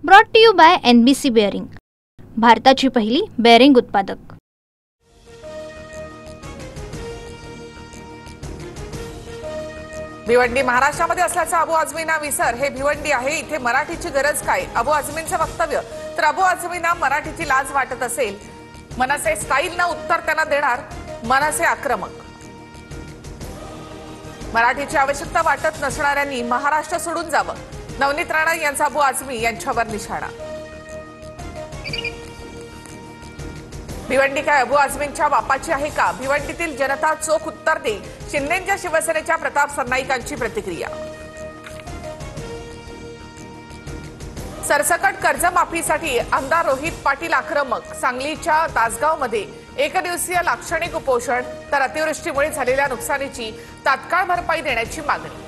Brought to you by NBC bearing, भारताची पहिली bearing उत्पादक। भिवंडी महाराष्ट्रामध्ये असल्याचा अबू आझमींना विसर, हे भिवंडी आहे, इथे मराठीची गरज काय? अबू आझमींचं वक्तव्य। तर अबू आझमींना मराठीची लाज वाटत असेल, मनसे स्टाईलनं उत्तर त्यांना देणार मनसे आक्रमक। मराठीची आवश्यकता वाटत नसणाऱ्यांनी महाराष्ट्र सोडून जावं, नवनीत राणा यांचा अबू आझमी यांच्यावर निशाणा। भिवंडी काय अबू आझमींच्या बापाची आहे का? भिवंडीतील जनता चोख उत्तर दे, शिंदेच्या शिवसेनेच्या प्रताप सरनाईकांची प्रतिक्रिया। सरसकट कर्जमाफीसाठी आमदार रोहित पाटील आक्रमक, सांगलीच्या तासगावमध्ये एकदिवसीय लाक्षणिक उपोषण, तर अतिवृष्टीमुळे झालेल्या नुकसानीची तात्काळ भरपाई देण्याची मागणी।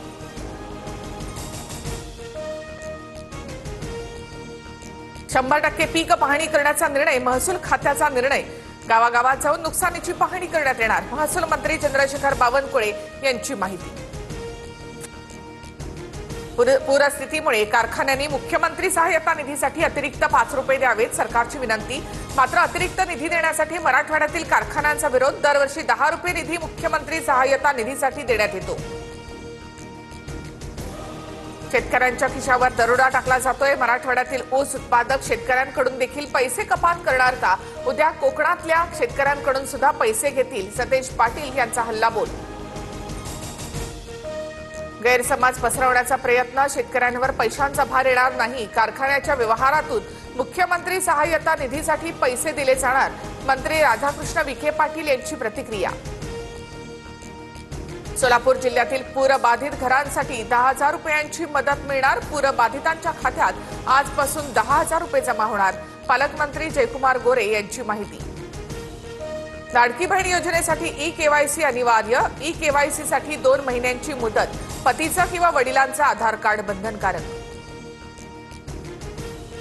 100% पीक पाहणी करण्याचा निर्णय, महसूल खात्याचा निर्णय, गावागावात जाऊन नुकसानीची पाहणी करण्यात येणार, महसूल मंत्री चंद्रशेखर बावनकुळे यांची माहिती। पूरस्थितीमुळे कारखान्यांनी मुख्यमंत्री सहाय्यता निधीसाठी अतिरिक्त 5 रुपये द्यावेत, सरकारची विनंती। मात्र अतिरिक्त निधी देण्यासाठी मराठवाड्यातील कारखान्यांचा विरोध, दरवर्षी 10 रुपये निधी मुख्यमंत्री सहाय्यता निधीसाठी देण्यात येतो। शेतकऱ्यांच्या खिशावर दरोडा टाकला जातोय, मराठवाड्यातील ऊस उत्पादक शेतकऱ्यांकडून देखील पैसे कपात करणार का? उद्या कोकणातल्या शेतकऱ्यांकडून सुद्धा पैसे घेतील, सतेज पाटील यांचा हल्लाबोल। गैरसमज पसरवण्याचा प्रयत्न, शेतकऱ्यांवर पैशांचा भार येणार नाही, कारखान्याच्या व्यवहारातून मुख्यमंत्री सहाय्यता निधीसाठी पैसे दिले जाणार, मंत्री राधाकृष्ण विखे पाटील यांची प्रतिक्रिया। सोलापूर जिल्ह्यातील पूरबाधित घरांसाठी 10,000 रुपयांची मदत मिळणार, पूरबाधितांच्या खात्यात आजपासून 10,000 रुपये जमा होणार, पालकमंत्री जयकुमार गोरे यांची माहिती। लाडकी बहीण योजनेसाठी ई-केवायसी अनिवार्य, ई-केवायसी साठी 2 महिन्यांची मुदत, पतीचं किंवा वडिलांचं आधार कार्ड बंधनकारक।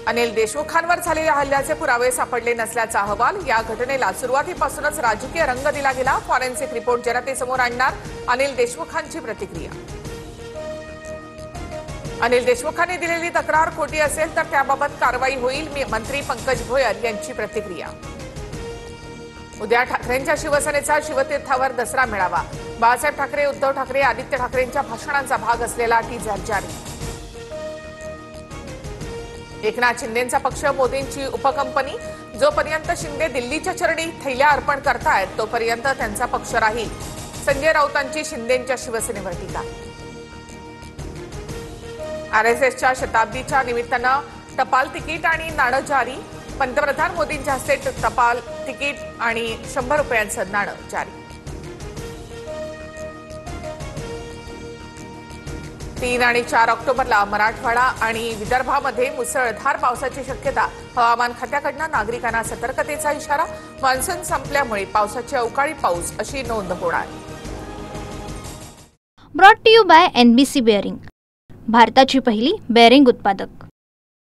अनिल देशमुखांवर झालेल्या हल्ल्याचे पुरावे सापडले नसल्याचा अहवाल, या घटनेला सुरुवातीपासूनच राजकीय रंग दिला गेला, फॉरेन्सिक रिपोर्ट जनतेसमोर आणणार, अनिल देशमुखांची प्रतिक्रिया। अनिल देशमुखांनी दिलेली तक्रार खोटी असेल तर त्याबाबत कारवाई होईल, मंत्री पंकज भोयर यांची प्रतिक्रिया। उद्या ठाकरेंच्या शिवसेनेचा शिवतीर्थावर दसरा मेळावा, बाळासाहेब ठाकरे, उद्धव ठाकरे, आदित्य ठाकरेंच्या भाषणांचा भाग असलेला टीजर जारी। एकनाथ शिंदेचा पक्ष मोदींची उपकंपनी, जोपर्यंत शिंदे दिल्लीच्या चरणी थैल्या अर्पण करतायत तोपर्यंत त्यांचा पक्ष राहील, संजय राऊतांची शिंदेच्या शिवसेनेवर टीका। RSSच्या शताब्दीच्या निमित्तानं टपाल तिकीट आणि नाणं जारी, पंतप्रधान मोदींच्या हस्ते टपाल तिकीट आणि 100 रुपयांचं नाणं जारी। 3 आणि 4 ऑक्टोबरला मराठवाडा आणि विदर्भामध्ये मुसळधार पावसाची शक्यता, हवामान खात्याकडून नागरिकांना सतर्कतेचा इशारा, मान्सून संपल्यामुळे पावसाची अवकाळी पाऊस अशी नोंद होणार। Brought to you by NBC bearing, भारताची पहिली बेअरिंग उत्पादक।